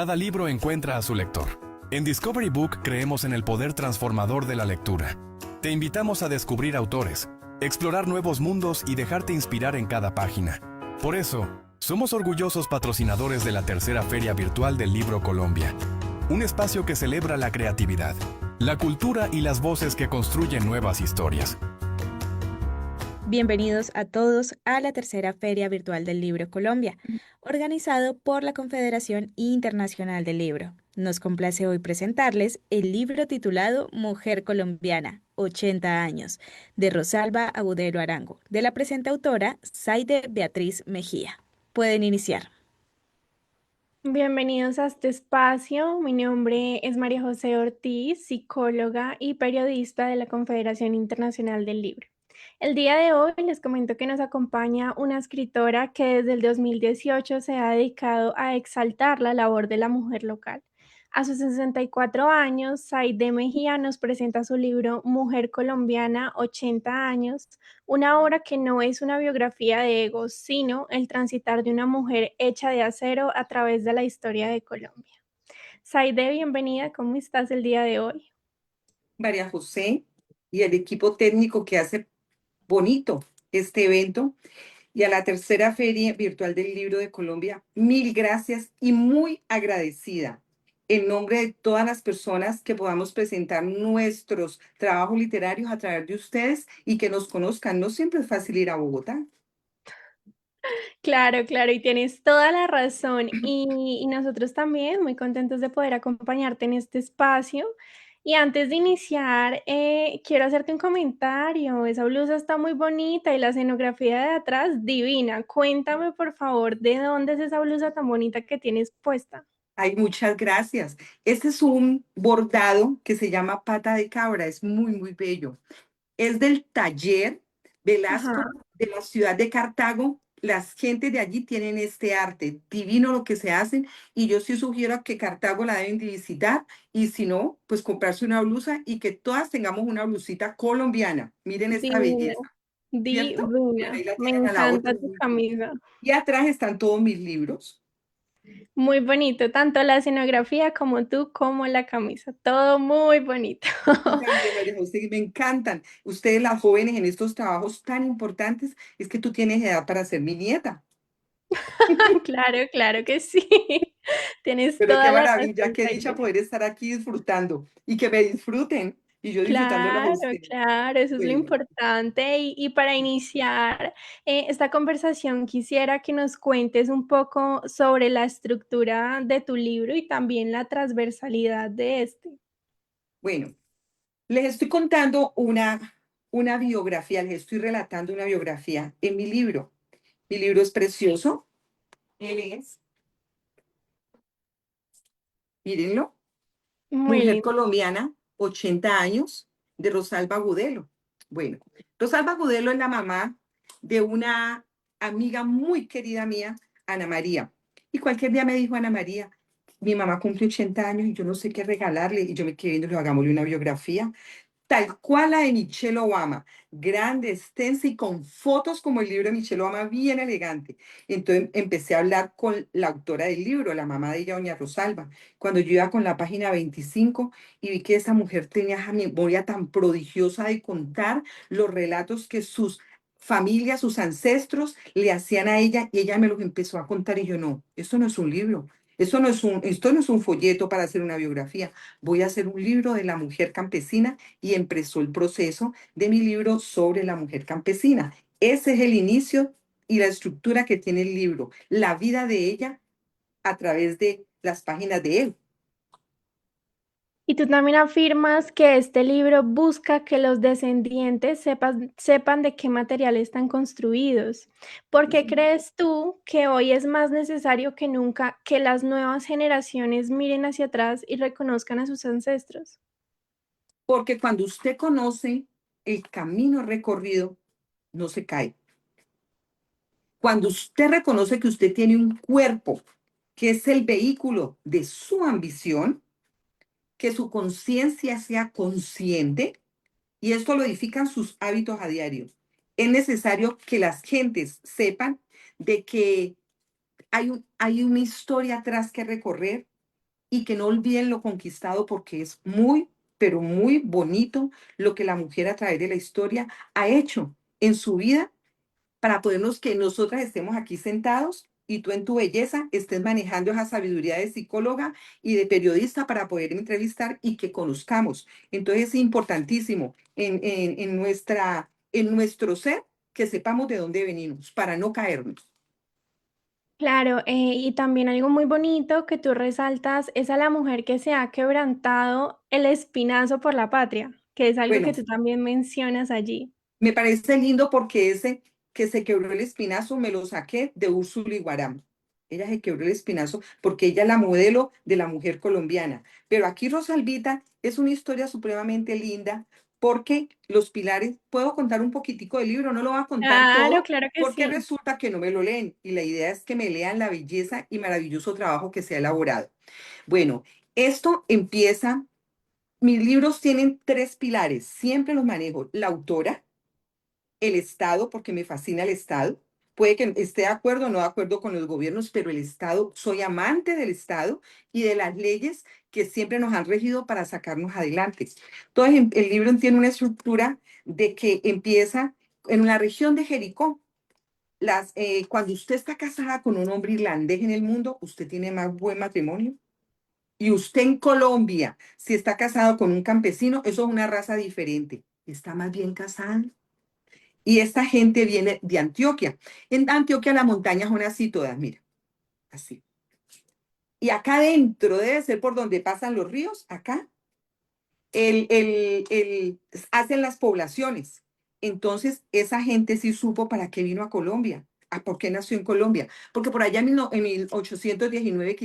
Cada libro encuentra a su lector. En Discovery Book creemos en el poder transformador de la lectura. Te invitamos a descubrir autores, explorar nuevos mundos y dejarte inspirar en cada página. Por eso, somos orgullosos patrocinadores de la tercera Feria Virtual del Libro Colombia, un espacio que celebra la creatividad, la cultura y las voces que construyen nuevas historias. Bienvenidos a todos a la tercera Feria Virtual del Libro Colombia, organizado por la Confederación Internacional del Libro. Nos complace hoy presentarles el libro titulado Mujer Colombiana, 80 años, de Rosalba Agudelo Arango, de la presente autora Zaide Beatriz Mejía. Pueden iniciar. Bienvenidos a este espacio. Mi nombre es María José Ortiz, psicóloga y periodista de la Confederación Internacional del Libro. El día de hoy les comento que nos acompaña una escritora que desde el 2018 se ha dedicado a exaltar la labor de la mujer local. A sus 64 años, Zaide Mejía nos presenta su libro Mujer Colombiana, 80 años, una obra que no es una biografía de egos, sino el transitar de una mujer hecha de acero a través de la historia de Colombia. Zaide, bienvenida, ¿cómo estás el día de hoy? María José y el equipo técnico que hace bonito este evento y a la tercera Feria Virtual del Libro de Colombia, mil gracias y muy agradecida en nombre de todas las personas que podamos presentar nuestros trabajos literarios a través de ustedes y que nos conozcan. No siempre es fácil ir a Bogotá. Claro, claro, y tienes toda la razón. Y nosotros también muy contentos de poder acompañarte en este espacio. Y antes de iniciar, quiero hacerte un comentario. Esa blusa está muy bonita y la escenografía de atrás divina. Cuéntame, por favor, ¿de dónde es esa blusa tan bonita que tienes puesta? Ay, muchas gracias. Este es un bordado que se llama pata de cabra. Es muy, muy bello. Es del taller Ajá. Velasco de la ciudad de Cartago. Las gentes de allí tienen este arte divino lo que se hacen y yo sí sugiero que Cartago la deben de visitar y si no, pues comprarse una blusa y que todas tengamos una blusita colombiana. Miren esta Divina, belleza, ¿cierto? Bueno, divina. ahí la Me tienen a la encanta orden. tu camisa. Y atrás están todos mis libros. Muy bonito, tanto la escenografía como tú, como la camisa. Todo muy bonito. Y también, María José, me encantan. Ustedes, las jóvenes, en estos trabajos tan importantes, es que tú tienes edad para ser mi nieta. Claro, claro que sí. Tienes Pero qué toda la maravilla, razón, qué dicha Zaide. poder estar aquí disfrutando y que me disfruten y yo disfrutándolos a Claro, ustedes. claro, eso es lo Bueno, importante. Y para iniciar esta conversación, quisiera que nos cuentes un poco sobre la estructura de tu libro y también la transversalidad de este. bueno, les estoy contando una biografía, les estoy relatando una biografía en mi libro. Mi libro es precioso. Él es, mírenlo, Muy Mujer lindo. colombiana, 80 años, de Rosalba Agudelo. Bueno, Rosalba Agudelo es la mamá de una amiga muy querida mía, Ana María. Y cualquier día me dijo Ana María, mi mamá cumple 80 años y yo no sé qué regalarle. Y yo me quedé viendo, hagámosle una biografía tal cual la de Michelle Obama, grande, extensa y con fotos como el libro de Michelle Obama, bien elegante. Entonces empecé a hablar con la autora del libro, la mamá de ella, doña Rosalba, cuando yo iba con la página 25 y vi que esa mujer tenía esa memoria tan prodigiosa de contar los relatos que sus familias, sus ancestros le hacían a ella y ella me los empezó a contar y yo no, esto no es un libro. Esto no es un folleto para hacer una biografía. Voy a hacer un libro de la mujer campesina y empezó el proceso de mi libro sobre la mujer campesina. Ese es el inicio y la estructura que tiene el libro, la vida de ella a través de las páginas de él. Y tú también afirmas que este libro busca que los descendientes sepan de qué material están construidos. ¿Por qué crees tú que hoy es más necesario que nunca que las nuevas generaciones miren hacia atrás y reconozcan a sus ancestros? Porque cuando usted conoce el camino recorrido, no se cae. Cuando usted reconoce que usted tiene un cuerpo que es el vehículo de su ambición, que su conciencia sea consciente, y esto lo edifican sus hábitos a diario. Es necesario que las gentes sepan de que hay una historia atrás que recorrer, y que no olviden lo conquistado porque es muy, pero muy bonito lo que la mujer a través de la historia ha hecho en su vida para podernos que nosotras estemos aquí sentados y tú en tu belleza estés manejando esa sabiduría de psicóloga y de periodista para poder entrevistar y que conozcamos. Entonces es importantísimo en nuestro ser que sepamos de dónde venimos para no caernos. Claro, y también algo muy bonito que tú resaltas es a la mujer que se ha quebrantado el espinazo por la patria, que es algo que Bueno, tú también mencionas allí. me parece lindo porque ese que se quebró el espinazo me lo saqué de Úrsula Iguarán. Ella se quebró el espinazo porque ella es la modelo de la mujer colombiana. Pero aquí Rosalvita es una historia supremamente linda porque los pilares, puedo contar un poquitico del libro, no lo voy a contar Claro, todo claro que porque sí. resulta que no me lo leen y la idea es que me lean la belleza y maravilloso trabajo que se ha elaborado. Bueno, esto empieza, mis libros tienen tres pilares, siempre los manejo, la autora, el Estado, porque me fascina el Estado. Puede que esté de acuerdo o no de acuerdo con los gobiernos, pero el Estado, soy amante del Estado y de las leyes que siempre nos han regido para sacarnos adelante. Entonces, el libro tiene una estructura de que empieza en la región de Jericó. Cuando usted está casada con un hombre irlandés en el mundo, usted tiene más buen matrimonio. Y usted en Colombia, si está casado con un campesino, eso es una raza diferente. Está más bien casado. Y esta gente viene de Antioquia. En Antioquia las montañas son así todas, mira, así. Y acá adentro debe ser por donde pasan los ríos, acá, hacen las poblaciones. Entonces, esa gente sí supo para qué vino a Colombia. ¿Por qué nació en Colombia? Porque por allá en 1819,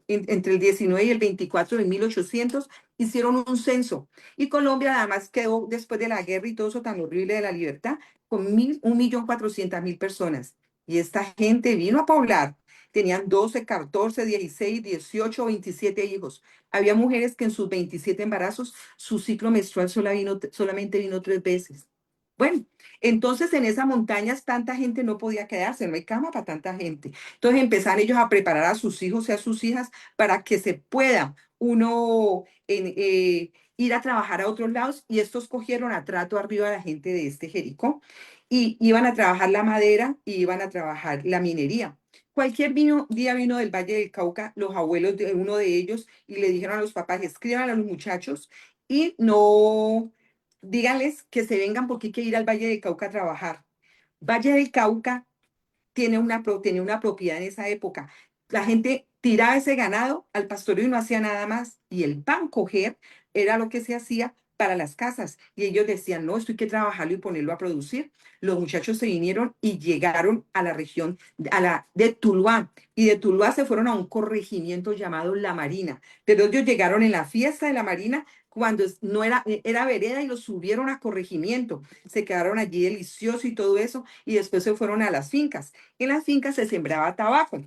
entre el 19 y el 24 de 1800, hicieron un censo. Y Colombia además quedó, después de la guerra y todo eso tan horrible de la libertad, con 1.400.000 personas. Y esta gente vino a poblar. Tenían 12, 14, 16, 18, 27 hijos. Había mujeres que en sus 27 embarazos su ciclo menstrual solamente vino 3 veces. Bueno, entonces en esas montañas tanta gente no podía quedarse, no hay cama para tanta gente. Entonces empezaron ellos a preparar a sus hijos y a sus hijas para que se pueda uno ir a trabajar a otros lados y estos cogieron a trato arriba a la gente de este Jericó y iban a trabajar la madera y iban a trabajar la minería. Día vino del Valle del Cauca los abuelos de uno de ellos y le dijeron a los papás, escriban a los muchachos y no, díganles que se vengan porque hay que ir al Valle del Cauca a trabajar. Valle del Cauca tenía una propiedad en esa época. La gente tiraba ese ganado al pastoreo y no hacía nada más. Y el pan coger era lo que se hacía para las casas. Y ellos decían, no, esto hay que trabajarlo y ponerlo a producir. Los muchachos se vinieron y llegaron a la región de Tuluá. Y de Tuluá se fueron a un corregimiento llamado La Marina. Pero ellos llegaron en la fiesta de La Marina cuando no era vereda y los subieron a corregimiento. Se quedaron allí delicioso y todo eso. Y después se fueron a las fincas. En las fincas se sembraba tabaco.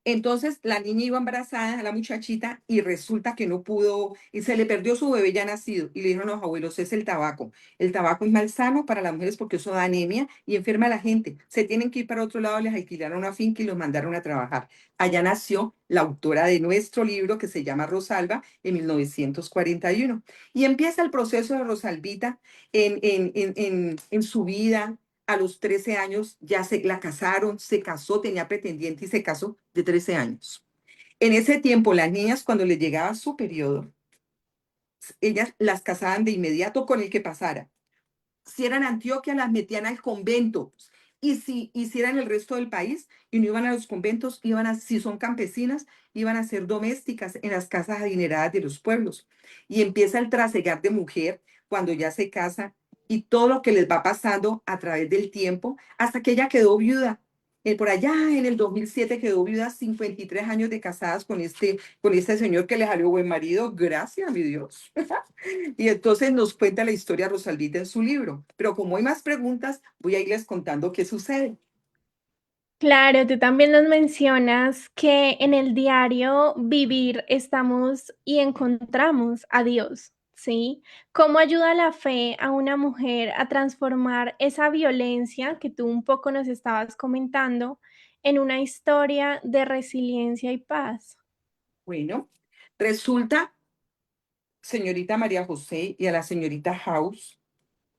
Entonces la niña iba embarazada, la muchachita, y resulta que no pudo, y se le perdió su bebé ya nacido. Y le dijeron los abuelos, es el tabaco. El tabaco es malsano para las mujeres porque eso da anemia y enferma a la gente. Se tienen que ir para otro lado, les alquilaron una finca y los mandaron a trabajar. Allá nació la autora de nuestro libro que se llama Rosalba en 1941. Y empieza el proceso de Rosalvita en su vida, a los 13 años ya la casaron, se casó, tenía pretendiente y se casó de 13 años. En ese tiempo, las niñas, cuando les llegaba su periodo, ellas las casaban de inmediato con el que pasara. Si eran Antioquia, las metían al convento. Y si hicieran el resto del país y no iban a los conventos, si son campesinas, iban a ser domésticas en las casas adineradas de los pueblos. Y empieza el trasegar de mujer cuando ya se casa y todo lo que les va pasando a través del tiempo hasta que ella quedó viuda. Por allá en el 2007 quedó viuda, 53 años de casadas con este señor que le salió buen marido. Gracias, mi Dios. Y entonces nos cuenta la historia Rosalvita en su libro. Pero como hay más preguntas, voy a irles contando qué sucede. Claro, tú también nos mencionas que en el diario vivir estamos y encontramos a Dios, ¿sí? ¿Cómo ayuda la fe a una mujer a transformar esa violencia que tú un poco nos estabas comentando en una historia de resiliencia y paz? Bueno, resulta, señorita María José y a la señorita House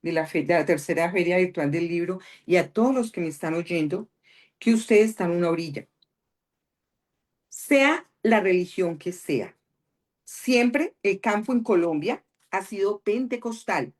de la tercera feria virtual del libro y a todos los que me están oyendo, que ustedes están en una orilla, sea la religión que sea. Siempre el campo en Colombia ha sido pentecostal,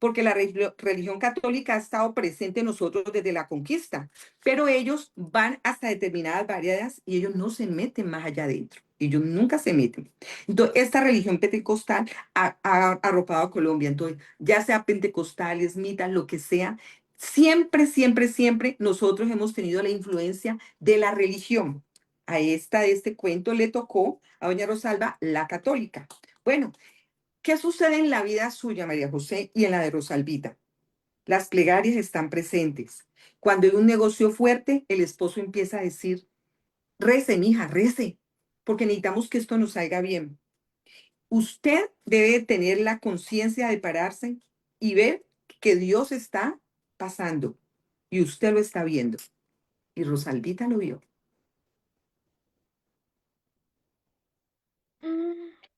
porque la religión católica ha estado presente en nosotros desde la conquista, pero ellos van hasta determinadas variedades y ellos no se meten más allá adentro. Ellos nunca se meten. Entonces, esta religión pentecostal ha arropado a Colombia. Entonces, ya sea pentecostales, mitas, lo que sea, siempre, siempre, siempre nosotros hemos tenido la influencia de la religión. A esta de este cuento le tocó a doña Rosalba la católica. Bueno, ¿qué sucede en la vida suya, María José, y en la de Rosalvita? Las plegarias están presentes. Cuando hay un negocio fuerte, el esposo empieza a decir, rece, mija, rece, porque necesitamos que esto nos salga bien. Usted debe tener la conciencia de pararse y ver que Dios está pasando y usted lo está viendo. Y Rosalvita lo vio.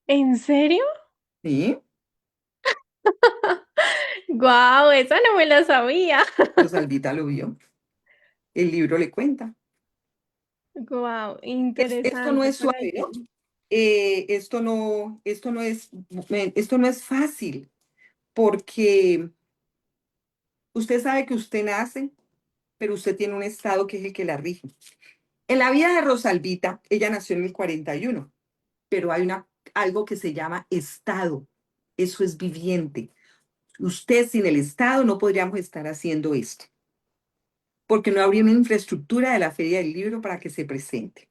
¿En serio? ¿Sí? ¡Guau! Esa no me la sabía. Rosalvita lo vio. El libro le cuenta. ¡Guau! Esto no Interesante es por suave, ¿no? allí. Esto no es fácil, porque usted sabe que usted nace, pero usted tiene un estado que es el que la rige. En la vida de Rosalvita, ella nació en el 41, pero hay algo que se llama estado. Eso es viviente. Usted sin el estado no podríamos estar haciendo esto, porque no habría una infraestructura de la Feria del Libro para que se presente.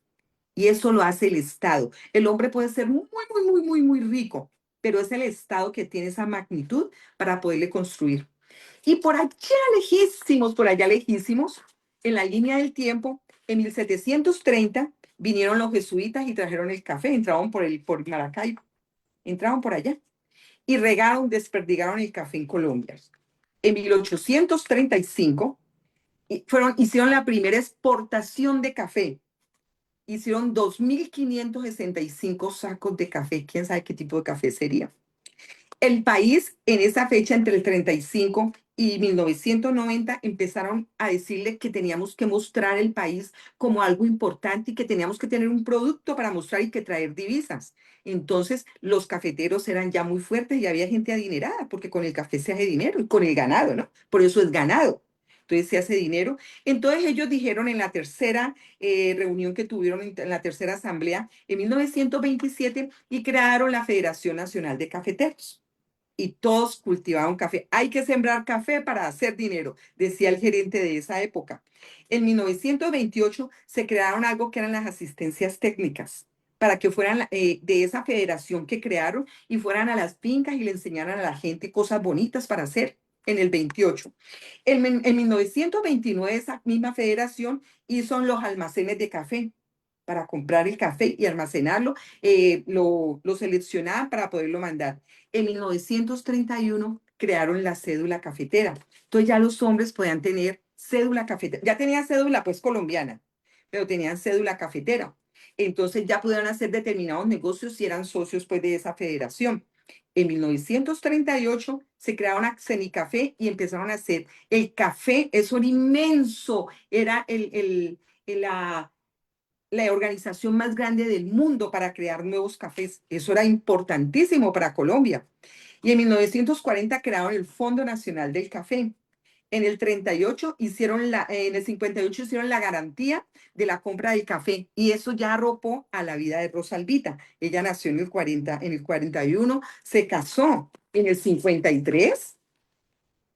Y eso lo hace el Estado. El hombre puede ser muy, muy, muy, muy, muy rico, pero es el Estado que tiene esa magnitud para poderle construir. Y por allá lejísimos, en la línea del tiempo, en 1730, vinieron los jesuitas y trajeron el café, entraron por Maracaibo, entraron por allá y regaron, desperdigaron el café en Colombia. En 1835 hicieron la primera exportación de café. Hicieron 2.565 sacos de café. ¿Quién sabe qué tipo de café sería? El país, en esa fecha, entre el 35 y 1990, empezaron a decirle que teníamos que mostrar el país como algo importante y que teníamos que tener un producto para mostrar y que traer divisas. Entonces, los cafeteros eran ya muy fuertes y había gente adinerada, porque con el café se hace dinero y con el ganado, ¿no? Por eso es ganado. Entonces se hace dinero. Entonces ellos dijeron en la tercera reunión que tuvieron en la tercera asamblea en 1927 y crearon la Federación Nacional de Cafeteros y todos cultivaban café. Hay que sembrar café para hacer dinero, decía el gerente de esa época. En 1928 se crearon algo que eran las asistencias técnicas para que fueran de esa federación que crearon y fueran a las fincas y le enseñaran a la gente cosas bonitas para hacer en el 28. En 1929 esa misma federación hizo los almacenes de café para comprar el café y almacenarlo, lo seleccionaban para poderlo mandar. En 1931 crearon la cédula cafetera. Entonces ya los hombres podían tener cédula cafetera. Ya tenían cédula pues colombiana, pero tenían cédula cafetera. Entonces ya pudieron hacer determinados negocios si eran socios pues de esa federación. En 1938 se crearon Café y empezaron a hacer el café. Eso era inmenso. Era la organización más grande del mundo para crear nuevos cafés. Eso era importantísimo para Colombia. Y en 1940 crearon el Fondo Nacional del Café. En el 38 en el 58 hicieron la garantía de la compra del café y eso ya arropó a la vida de Rosalvita. Ella nació en el 40, en el 41, se casó en el 53,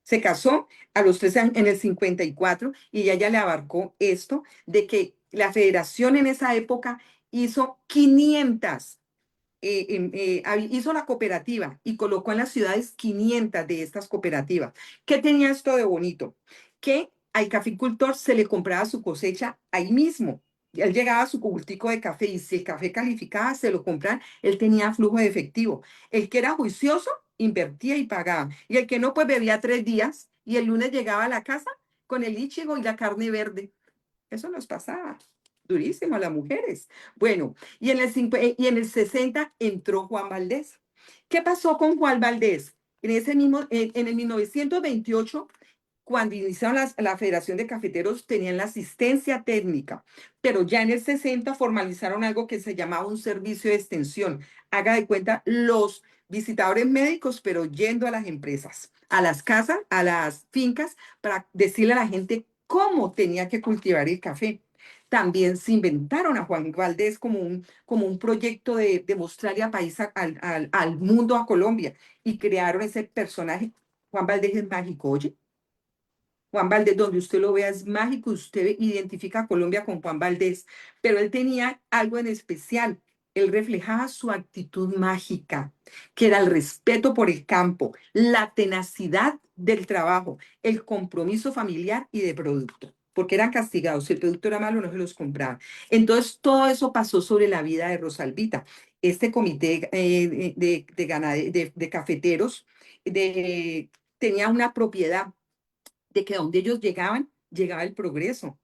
se casó a los 13 años en el 54 y ella ya le abarcó esto de que la federación en esa época hizo 500 hizo la cooperativa y colocó en las ciudades 500 de estas cooperativas. ¿Qué tenía esto de bonito? Que al caficultor se le compraba su cosecha ahí mismo. Él llegaba a su cultivo de café y si el café calificaba, se lo compraban, él tenía flujo de efectivo. El que era juicioso, invertía y pagaba. Y el que no, pues bebía 3 días y el lunes llegaba a la casa con el íchigo y la carne verde. Eso nos pasaba. durísimo a las mujeres. Bueno, y en el 60 entró Juan Valdés. ¿Qué pasó con Juan Valdés? En el 1928, cuando iniciaron la Federación de Cafeteros, tenían la asistencia técnica, pero ya en el 60 formalizaron algo que se llamaba un servicio de extensión. Haga de cuenta, los visitadores médicos, pero yendo a las empresas, a las casas, a las fincas, para decirle a la gente cómo tenía que cultivar el café. También se inventaron a Juan Valdés como un proyecto de mostrarle a país, al mundo, a Colombia, y crearon ese personaje. Juan Valdés es mágico, oye. Juan Valdés, donde usted lo vea, es mágico, usted identifica a Colombia con Juan Valdés, pero él tenía algo en especial. Él reflejaba su actitud mágica, que era el respeto por el campo, la tenacidad del trabajo, el compromiso familiar y de producto, porque eran castigados. Si el producto era malo, no se los compraban. Entonces, todo eso pasó sobre la vida de Rosalvita. Este comité de cafeteros tenía una propiedad de que donde ellos llegaban, llegaba el progreso.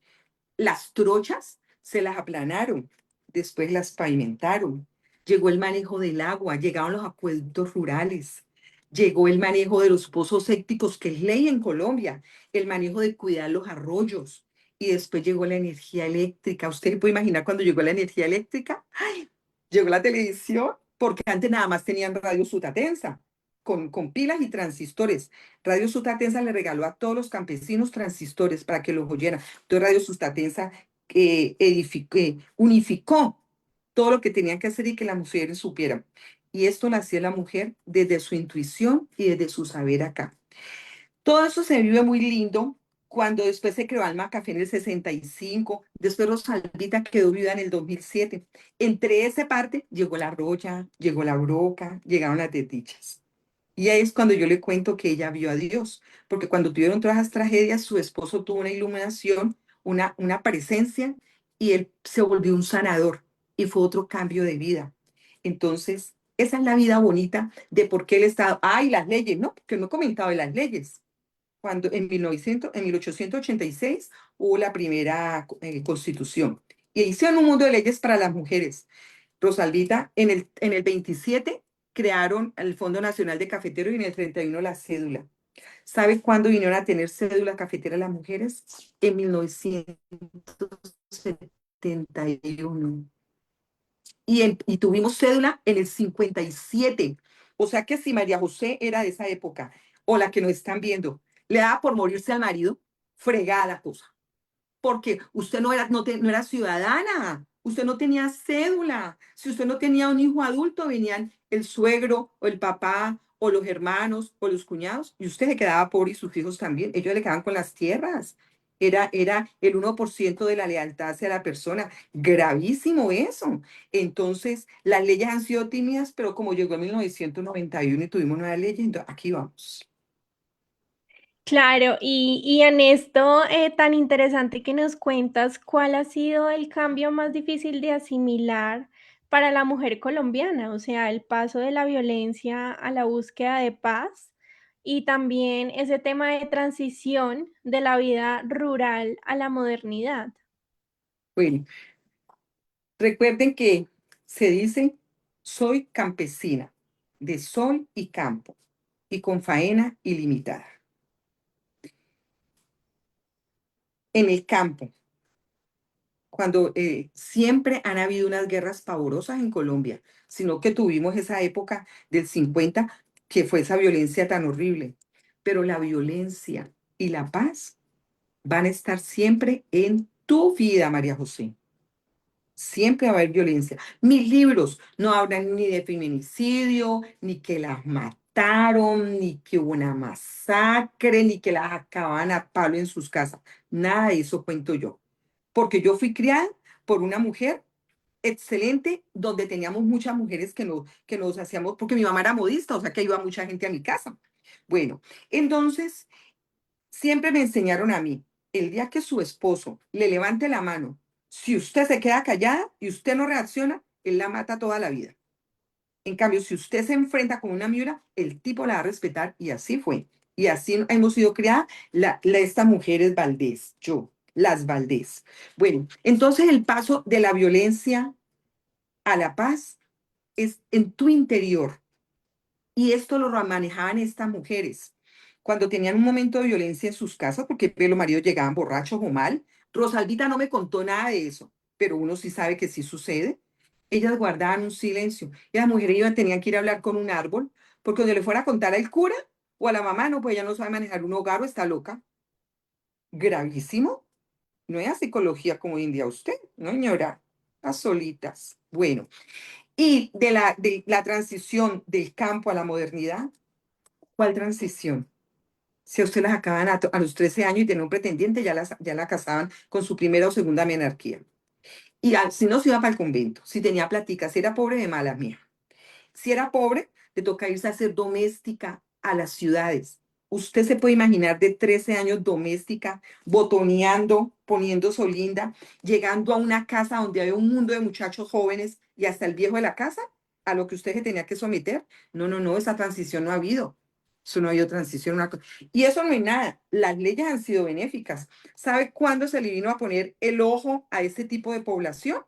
Las trochas se las aplanaron, después las pavimentaron. Llegó el manejo del agua, llegaron los acueductos rurales, llegó el manejo de los pozos sépticos, que es ley en Colombia, el manejo de cuidar los arroyos, y después llegó la energía eléctrica. ¿Usted puede imaginar cuando llegó la energía eléctrica? ¡Ay! Llegó la televisión, porque antes nada más tenían radio sutatensa, con pilas y transistores. Radio Sustatensa le regaló a todos los campesinos transistores para que los oyeran. Entonces Radio Sustatensa unificó todo lo que tenían que hacer y que las mujeres supieran. Y esto lo hacía la mujer desde su intuición y desde su saber acá. Todo eso se vive muy lindo cuando después se creó Alma Café en el 65, después Rosalvita quedó viuda en el 2007. Entre esa parte llegó la Roya, llegó la Broca, llegaron las Tetichas. Y ahí es cuando yo le cuento que ella vio a Dios, porque cuando tuvieron todas las tragedias, su esposo tuvo una iluminación, una presencia, y él se volvió un sanador, y fue otro cambio de vida. Entonces, esa es la vida bonita de por qué el Estado, y las leyes, ¿no? Porque no he comentado de las leyes. Cuando en 1886 hubo la primera constitución, y hicieron un mundo de leyes para las mujeres. Rosalvita, en el 27 crearon el Fondo Nacional de Cafeteros y en el 31 la cédula. ¿Sabe cuándo vinieron a tener cédula cafetera las mujeres? En 1971. Y tuvimos cédula en el 57. O sea que si María José era de esa época, o la que nos están viendo, le daba por morirse al marido, fregada la cosa, porque usted no era ciudadana, usted no tenía cédula. Si usted no tenía un hijo adulto, venían el suegro o el papá o los hermanos o los cuñados, y usted se quedaba pobre y sus hijos también. Ellos le quedaban con las tierras. Era el 1% de la lealtad hacia la persona. Gravísimo eso. Entonces, las leyes han sido tímidas, pero como llegó en 1991 y tuvimos nuevas leyes, entonces aquí vamos. Claro, y en esto tan interesante que nos cuentas, ¿cuál ha sido el cambio más difícil de asimilar para la mujer colombiana? O sea, el paso de la violencia a la búsqueda de paz y también ese tema de transición de la vida rural a la modernidad. Bueno, recuerden que se dice, soy campesina, de sol y campo, y con faena ilimitada. En el campo, cuando siempre han habido unas guerras pavorosas en Colombia, sino que tuvimos esa época del 50, que fue esa violencia tan horrible. Pero la violencia y la paz van a estar siempre en tu vida, María José. Siempre va a haber violencia. Mis libros no hablan ni de feminicidio, ni que las mataron, ni que hubo una masacre, ni que las acababan a palo en sus casas. Nada de eso cuento yo. Porque yo fui criada por una mujer excelente, donde teníamos muchas mujeres que nos hacíamos, porque mi mamá era modista, o sea que iba mucha gente a mi casa. Bueno, entonces siempre me enseñaron a mí, el día que su esposo le levante la mano, si usted se queda callada y usted no reacciona, él la mata toda la vida. En cambio, si usted se enfrenta con una miura, el tipo la va a respetar, y así fue. Y así hemos sido criadas estas mujeres Valdés, yo. Las Valdés. Bueno, entonces el paso de la violencia a la paz es en tu interior. Y esto lo manejaban estas mujeres. Cuando tenían un momento de violencia en sus casas, porque los maridos llegaban borrachos o mal, Rosalvita no me contó nada de eso, pero uno sí sabe que sí sucede. Ellas guardaban un silencio. Y las mujeres tenían que ir a hablar con un árbol, porque donde le fuera a contar al cura o a la mamá, no, pues ella no sabe manejar un hogar o está loca. Gravísimo. No es psicología como India usted, no, señora. Las solitas. Bueno, y de la transición del campo a la modernidad, ¿cuál transición? Si a usted las acaban a los 13 años y tiene un pretendiente, ya la casaban con su primera o segunda menarquía. Y si no, se iba para el convento. Si tenía platica, si era pobre, de mala mía. Si era pobre, le toca irse a ser doméstica a las ciudades. Usted se puede imaginar de 13 años doméstica, botoneando, poniendo solinda, llegando a una casa donde había un mundo de muchachos jóvenes y hasta el viejo de la casa, a lo que usted se tenía que someter. No, no, no, esa transición no ha habido. Eso no ha habido transición. Y eso no es nada. Las leyes han sido benéficas. ¿Sabe cuándo se le vino a poner el ojo a ese tipo de población?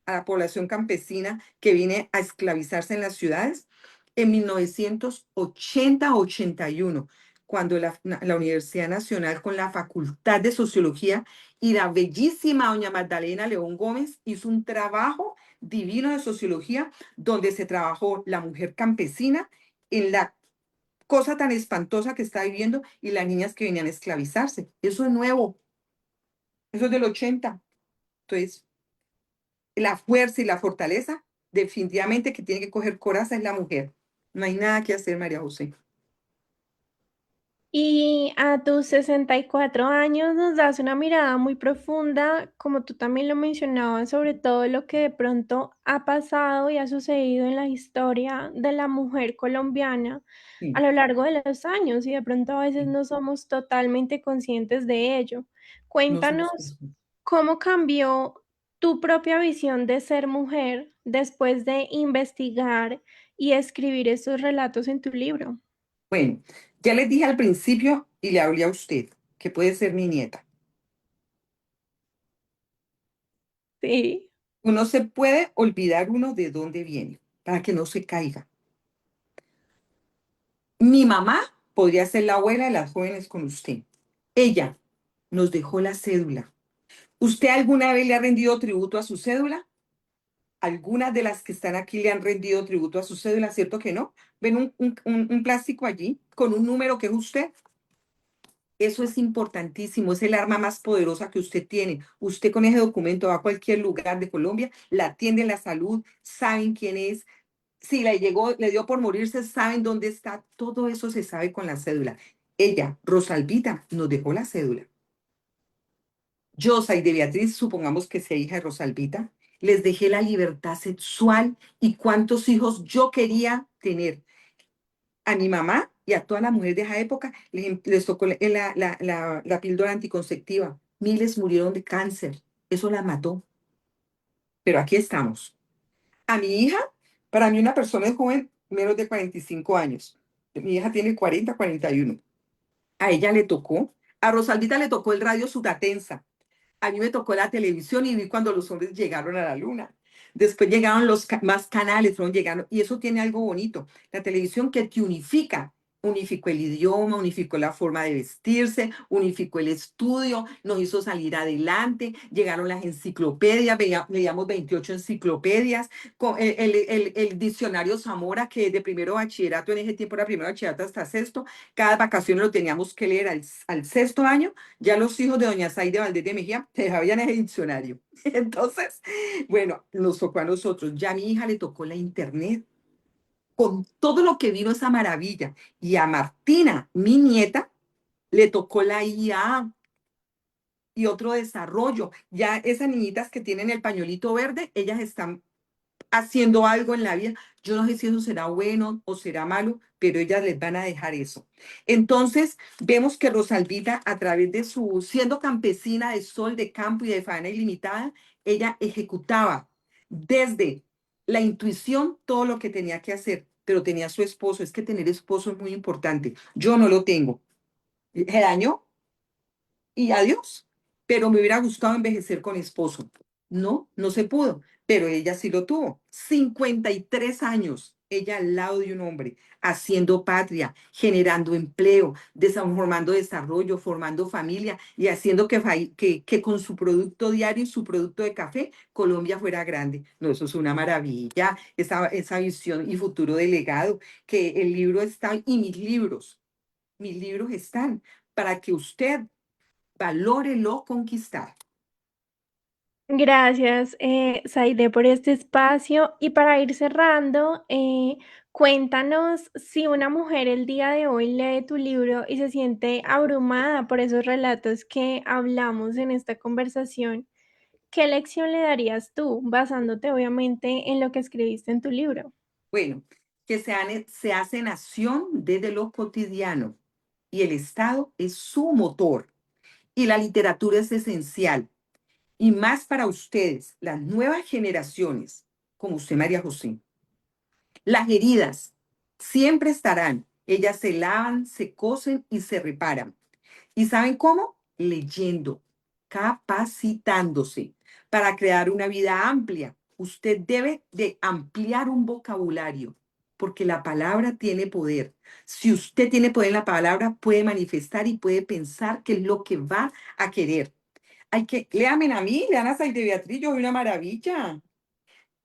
A la población campesina que viene a esclavizarse en las ciudades en 1980-81, cuando la Universidad Nacional con la Facultad de Sociología y la bellísima doña Magdalena León Gómez hizo un trabajo divino de sociología donde se trabajó la mujer campesina en la cosa tan espantosa que está viviendo y las niñas que venían a esclavizarse. Eso es nuevo, eso es del 80. Entonces, la fuerza y la fortaleza, definitivamente que tiene que coger coraza es la mujer. No hay nada que hacer, María José. Y a tus 64 años nos das una mirada muy profunda, como tú también lo mencionabas, sobre todo lo que de pronto ha pasado y ha sucedido en la historia de la mujer colombiana a Sí, lo largo de los años y de pronto a veces sí, no somos totalmente conscientes de ello. no somos Cuéntanos personas. cómo cambió tu propia visión de ser mujer después de investigar y escribir estos relatos en tu libro. Bueno, ya les dije al principio y le hablé a usted que puede ser mi nieta. Sí. Uno se puede olvidar uno de dónde viene para que no se caiga. Mi mamá podría ser la abuela de las jóvenes con usted. Ella nos dejó la cédula. ¿Usted alguna vez le ha rendido tributo a su cédula? Algunas de las que están aquí le han rendido tributo a su cédula, ¿cierto que no? ¿Ven un plástico allí con un número que es usted? Eso es importantísimo, es el arma más poderosa que usted tiene. Usted con ese documento va a cualquier lugar de Colombia, la atiende la salud, saben quién es. Si le llegó, le dio por morirse, saben dónde está. Todo eso se sabe con la cédula. Ella, Rosalvita, nos dejó la cédula. Yo, soy de Beatriz, supongamos que sea hija de Rosalvita, les dejé la libertad sexual y cuántos hijos yo quería tener. A mi mamá y a todas las mujeres de esa época les tocó la píldora anticonceptiva. Miles murieron de cáncer. Eso las mató. Pero aquí estamos. A mi hija, para mí una persona es joven, menos de 45 años. Mi hija tiene 40, 41. A ella le tocó, a Rosalvita le tocó el radio Sutatensa. A mí me tocó la televisión y vi cuando los hombres llegaron a la luna. Después llegaron más canales, fueron llegando, y eso tiene algo bonito. La televisión que te unifica, unificó el idioma, unificó la forma de vestirse, unificó el estudio, nos hizo salir adelante, llegaron las enciclopedias, leíamos 28 enciclopedias, con el diccionario Zamora, que de primero bachillerato, en ese tiempo era primero bachillerato hasta sexto, cada vacación lo teníamos que leer al sexto año. Ya los hijos de doña Zaide Valdés de Mejía te sabían ese diccionario. Entonces, bueno, nos tocó a nosotros. Ya a mi hija le tocó la internet con todo lo que vino esa maravilla. Y a Martina, mi nieta, le tocó la IA y otro desarrollo. Ya esas niñitas que tienen el pañuelito verde, ellas están haciendo algo en la vida. Yo no sé si eso será bueno o será malo, pero ellas les van a dejar eso. Entonces, vemos que Rosalvita, a través de siendo campesina de sol, de campo y de faena ilimitada, ella ejecutaba desde la intuición todo lo que tenía que hacer, pero tenía su esposo. Es que tener esposo es muy importante. Yo no lo tengo. Se dañó y adiós. pero me hubiera gustado envejecer con esposo. No, no se pudo, pero ella sí lo tuvo. 53 años, ella al lado de un hombre, haciendo patria, generando empleo, formando desarrollo, formando familia y haciendo que con su producto diario y su producto de café, Colombia fuera grande. No, eso es una maravilla, esa visión y futuro de legado, que el libro está y mis libros están para que usted valore lo conquistar. Gracias, Zaide, por este espacio. Y para ir cerrando, cuéntanos si una mujer el día de hoy lee tu libro y se siente abrumada por esos relatos que hablamos en esta conversación, ¿qué lección le darías tú, basándote obviamente en lo que escribiste en tu libro? Bueno, que se hace nación desde lo cotidiano y el Estado es su motor y la literatura es esencial y más para ustedes, las nuevas generaciones, como usted, María José. Las heridas siempre estarán, ellas se lavan, se cosen y se reparan. ¿Y saben cómo? Leyendo, capacitándose para crear una vida amplia. Usted debe de ampliar un vocabulario, porque la palabra tiene poder. Si usted tiene poder en la palabra, puede manifestar y puede pensar qué es lo que va a querer. Léame a mí, lean a Saide Beatriz, yo soy una maravilla.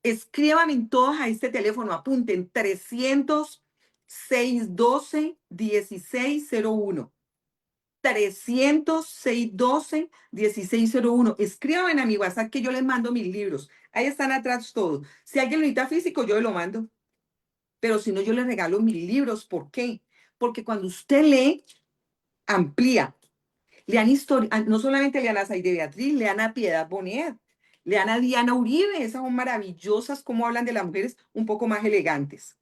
Escríbanme en todos a este teléfono, apunten 300-612-1601. 300-612-1601. Escríbanme a mi WhatsApp que yo les mando mis libros. Ahí están atrás todos. Si alguien lo necesita físico, yo lo mando. Pero si no, yo les regalo mis libros. ¿Por qué? Porque cuando usted lee, amplía. Lean historia, no solamente lean a Zaide Beatriz, lean a Piedad Bonet, lean a Diana Uribe, esas son maravillosas, como hablan de las mujeres un poco más elegantes.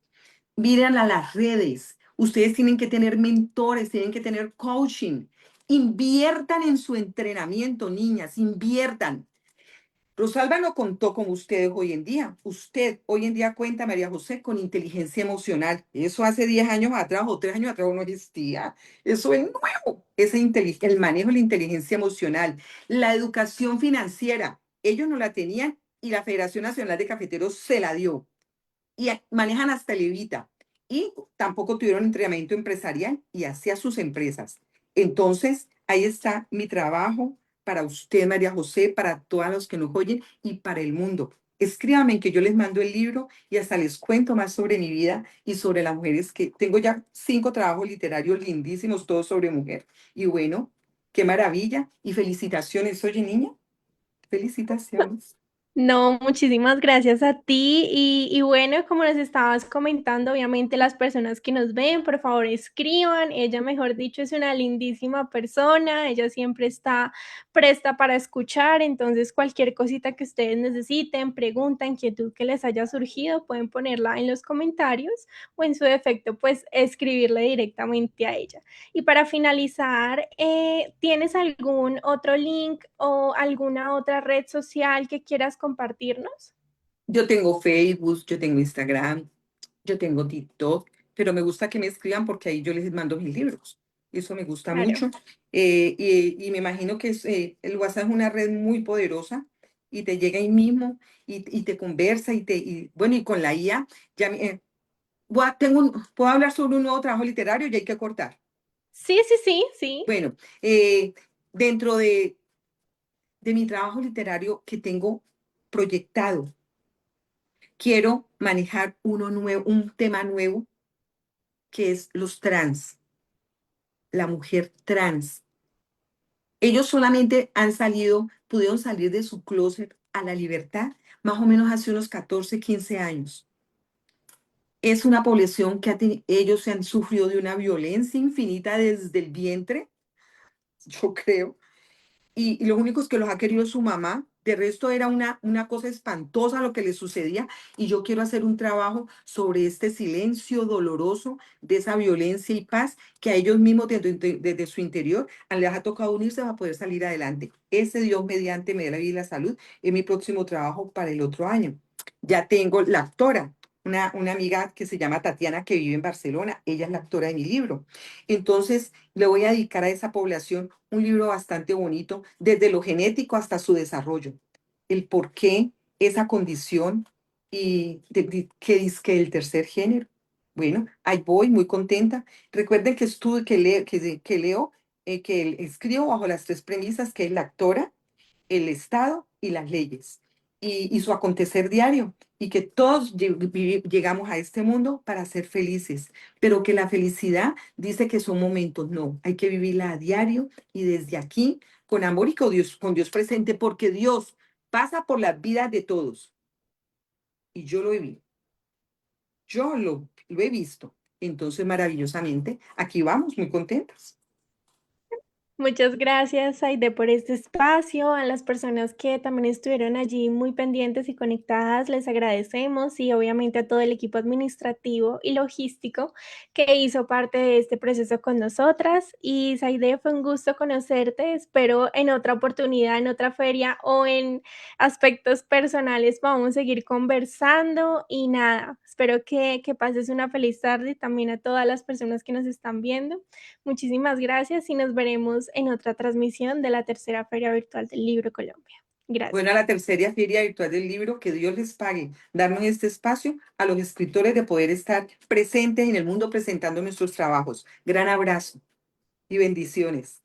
Miren a las redes. Ustedes tienen que tener mentores, tienen que tener coaching. Inviertan en su entrenamiento, niñas, inviertan. Rosalba no contó con ustedes hoy en día. Usted hoy en día cuenta, María José, con inteligencia emocional. Eso hace 10 años atrás o 3 años atrás no existía. Eso es nuevo. El manejo de la inteligencia emocional, la educación financiera. Ellos no la tenían y la Federación Nacional de Cafeteros se la dio y manejan hasta Levita y tampoco tuvieron entrenamiento empresarial y hacia sus empresas. Entonces, ahí está mi trabajo para usted, María José, para todos los que nos oyen y para el mundo. Escríbanme que yo les mando el libro y hasta les cuento más sobre mi vida y sobre las mujeres que tengo ya 5 trabajos literarios lindísimos, todos sobre mujer. Y bueno, qué maravilla y felicitaciones. Oye, niña, felicitaciones. No, muchísimas gracias a ti y bueno, como nos estabas comentando, obviamente las personas que nos ven, por favor escriban, ella mejor dicho es una lindísima persona, ella siempre está presta para escuchar, entonces cualquier cosita que ustedes necesiten, pregunta, inquietud que les haya surgido, pueden ponerla en los comentarios o en su defecto pues escribirle directamente a ella. Y para finalizar, ¿tienes algún otro link o alguna otra red social que quieras compartirnos? Yo tengo Facebook, yo tengo Instagram, yo tengo TikTok, pero me gusta que me escriban porque ahí yo les mando mis libros. Eso me gusta Claro. mucho. Y me imagino que el WhatsApp es una red muy poderosa y te llega ahí mismo y te conversa bueno, y con la IA, ya, puedo hablar sobre un nuevo trabajo literario y hay que cortar. Sí, sí, sí, sí. Bueno, dentro de mi trabajo literario que tengo proyectado, quiero manejar un tema nuevo que es los trans, la mujer trans. Ellos solamente pudieron salir de su closet a la libertad más o menos hace unos 14, 15 años. Es una población que ellos se han sufrido de una violencia infinita desde el vientre, yo creo, y los únicos que los ha querido es su mamá. De resto era una cosa espantosa lo que les sucedía y yo quiero hacer un trabajo sobre este silencio doloroso de esa violencia y paz que a ellos mismos desde su interior les ha tocado unirse para poder salir adelante. Ese Dios mediante me dé la vida y la salud es mi próximo trabajo para el otro año. Ya tengo la actora, una amiga que se llama Tatiana, que vive en Barcelona. Ella es la autora de mi libro. Entonces, le voy a dedicar a esa población un libro bastante bonito, desde lo genético hasta su desarrollo. El por qué esa condición y qué dice que el tercer género. Bueno, ahí voy, muy contenta. Recuerden que estudio, que leo, que escribo bajo las tres premisas, que es la actora, el Estado y las leyes, y su acontecer diario, y que todos llegamos a este mundo para ser felices, pero que la felicidad dice que son momentos, no, hay que vivirla a diario y desde aquí, con amor y con Dios presente, porque Dios pasa por las vidas de todos, y yo lo viví, lo he visto. Entonces, maravillosamente, aquí vamos, muy contentas. Muchas gracias, Aide, por este espacio. A las personas que también estuvieron allí muy pendientes y conectadas, les agradecemos y obviamente a todo el equipo administrativo y logístico que hizo parte de este proceso con nosotras. Y Saide, fue un gusto conocerte. Espero en otra oportunidad, en otra feria o en aspectos personales vamos a seguir conversando y nada, espero que pases una feliz tarde y también a todas las personas que nos están viendo. Muchísimas gracias y nos veremos en otra transmisión de la tercera Feria Virtual del Libro Colombia. Bueno, a Gracias. la tercera Feria Virtual del Libro, que Dios les pague, darnos este espacio a los escritores de poder estar presentes en el mundo presentando nuestros trabajos. Gran abrazo y bendiciones.